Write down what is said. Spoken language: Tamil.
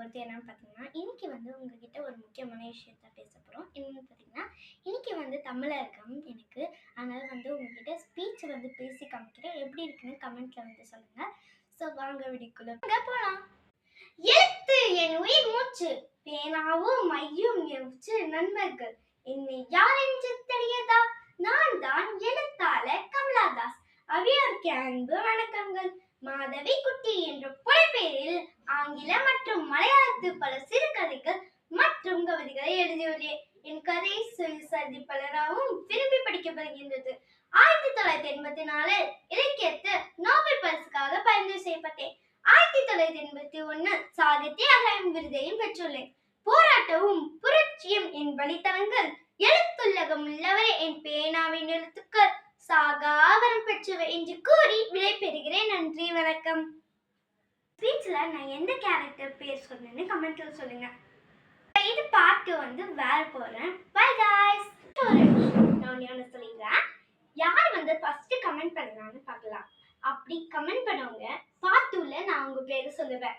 போகிறது என்னன்னு பார்த்தீங்கன்னா, இன்னைக்கு உங்ககிட்ட ஒரு முக்கியமான விஷயத்த பேச போகிறோம். என்னன்னு பார்த்தீங்கன்னா, இன்னைக்கு தமிழகம் எனக்கு. அதனால உங்ககிட்ட ஸ்பீச் பேசி காமிக்கிறேன். எப்படி இருக்குன்னு கமெண்ட்ல சொல்லுங்க. ஸோ வாங்க வீடியோக்குள்ள போகலாம். எழுத்து என் உயிர் மூச்சு, பேனாவும் மையும் என் உச்சு நண்பர்கள். என்னை யார் என்று தெரியாதா? நான் தான் எழுத்தாளர் கமலாதாஸ். அவையோருக்கு அன்பு வணக்கங்கள். மாதவி குட்டி என்ற புனைப்பெயரில் ஆங்கில மற்றும் மலையாளத்து பல சிறுகதைகள் மற்றும் கவிதைகளை எழுதியுள்ளேன். என் கதை சுயசரிதை பலராகவும் விரும்பி படிக்கப்படுகின்றது. 1984 இலக்கியத்தில் நோபல் பரிசுக்காக பரிந்துரை செய்யப்பட்டேன். 1981 சாகித்ய அகாடமி விருதையும் பெற்றுள்ளேன். போராட்டமும் புரட்சியும் என் வழித்தளங்கள், எழுத்துலகம் உள்ளவரே என் பேனாவின் எழுத்துக்கள் சாகாவரம் பெற்றவை என்று கூறி விடை பெறுகிறேன். நன்றி, வணக்கம். ஸ்பீச்ல நான் எந்த கேரக்டர் பேர் சொன்னேன்னு கமெண்ட்ல சொல்லுங்க. இது பார்ட் வேற போறேன். By guys. நான் சொல்லிடுறேன். யார் ஃபர்ஸ்ட் கமெண்ட் பண்ணலாம்னு பார்க்கலாம். அப்படி கமெண்ட் பண்ணவங்க பார்ட் 2ல நான் உங்க பேரை சொல்லுவேன்.